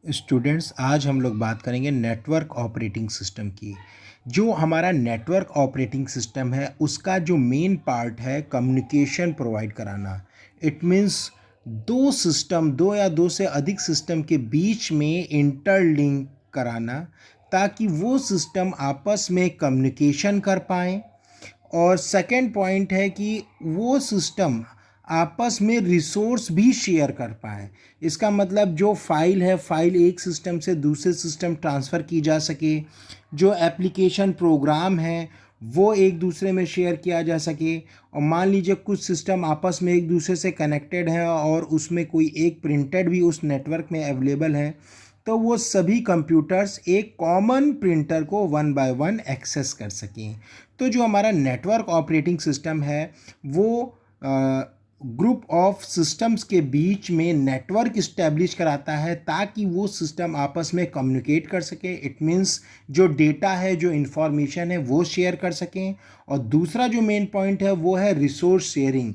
Students, आज हम लोग बात करेंगे नेटवर्क ऑपरेटिंग सिस्टम की। जो हमारा नेटवर्क ऑपरेटिंग सिस्टम है उसका जो मेन पार्ट है कम्युनिकेशन प्रोवाइड कराना। इट मीन्स दो या दो से अधिक सिस्टम के बीच में इंटरलिंक कराना, ताकि वो सिस्टम आपस में कम्युनिकेशन कर पाएँ। और सेकंड पॉइंट है कि वो सिस्टम आपस में रिसोर्स भी शेयर कर पाएँ। इसका मतलब जो फाइल है, फाइल एक सिस्टम से दूसरे सिस्टम ट्रांसफ़र की जा सके। जो एप्लीकेशन प्रोग्राम है वो एक दूसरे में शेयर किया जा सके। और मान लीजिए कुछ सिस्टम आपस में एक दूसरे से कनेक्टेड है और उसमें कोई एक प्रिंटेड भी उस नेटवर्क में अवेलेबल है, तो वो सभी कंप्यूटर्स एक कॉमन प्रिंटर को वन बाय वन एक्सेस कर सकें। तो जो हमारा नेटवर्क ऑपरेटिंग सिस्टम है वो ग्रुप ऑफ सिस्टम्स के बीच में नेटवर्क इस्टेब्लिश कराता है, ताकि वो सिस्टम आपस में कम्युनिकेट कर सके। इट मीन्स जो डेटा है, जो इन्फॉर्मेशन है वो शेयर कर सकें। और दूसरा जो मेन पॉइंट है वो है रिसोर्स शेयरिंग,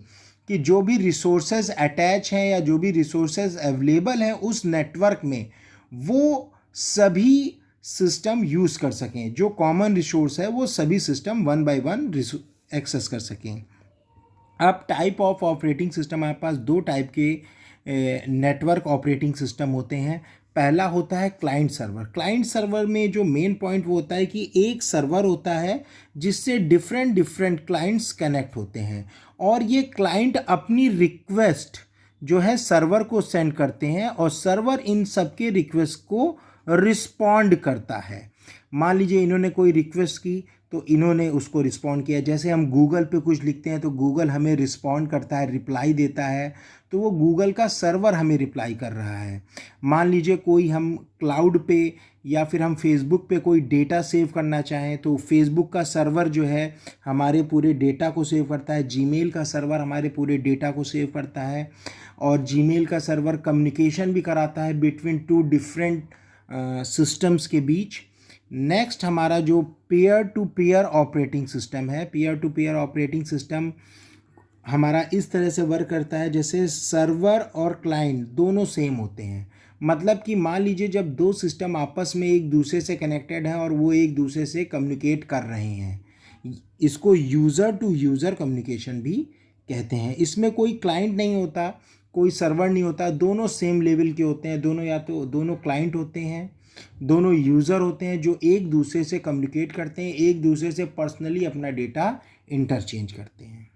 कि जो भी रिसोर्सेज अटैच हैं या जो भी रिसोर्सेज अवेलेबल हैं उस नेटवर्क में, वो सभी सिस्टम यूज़ कर सकें। जो कॉमन रिसोर्स है वो सभी system one by one access कर सकें। अब टाइप ऑफ ऑपरेटिंग सिस्टम, हमारे पास दो टाइप के नेटवर्क ऑपरेटिंग सिस्टम होते हैं। पहला होता है क्लाइंट सर्वर। क्लाइंट सर्वर में जो मेन पॉइंट वो होता है कि एक सर्वर होता है जिससे डिफरेंट क्लाइंट्स कनेक्ट होते हैं, और ये क्लाइंट अपनी रिक्वेस्ट जो है सर्वर को सेंड करते हैं और सर्वर इन सबके रिक्वेस्ट को रिस्पॉन्ड करता है। मान लीजिए इन्होंने कोई रिक्वेस्ट की तो इन्होंने उसको रिस्पॉन्ड किया। जैसे हम गूगल पे कुछ लिखते हैं तो गूगल हमें रिस्पॉन्ड करता है, रिप्लाई देता है, तो वो गूगल का सर्वर हमें रिप्लाई कर रहा है। मान लीजिए कोई हम क्लाउड पे या फिर हम फेसबुक पे कोई डेटा सेव करना चाहें तो फेसबुक का सर्वर जो है हमारे पूरे डेटा को सेव करता है। जीमेल का सर्वर हमारे पूरे डेटा को सेव करता है, और जीमेल का सर्वर कम्युनिकेशन भी कराता है बिटवीन टू डिफरेंट सिस्टम्स के बीच। नेक्स्ट हमारा जो peer to peer operating system है, peer to peer operating system हमारा इस तरह से वर्क करता है जैसे सर्वर और क्लाइंट दोनों सेम होते हैं। मतलब कि मान लीजिए जब दो सिस्टम आपस में एक दूसरे से कनेक्टेड हैं और वो एक दूसरे से कम्युनिकेट कर रहे हैं, इसको यूज़र टू यूज़र कम्युनिकेशन भी कहते हैं। इसमें कोई क्लाइंट नहीं होता, कोई सर्वर नहीं होता, दोनों सेम लेवल के होते हैं। दोनों या तो दोनों क्लाइंट होते हैं, दोनों यूज़र होते हैं जो एक दूसरे से कम्युनिकेट करते हैं, एक दूसरे से पर्सनली अपना डेटा इंटरचेंज करते हैं।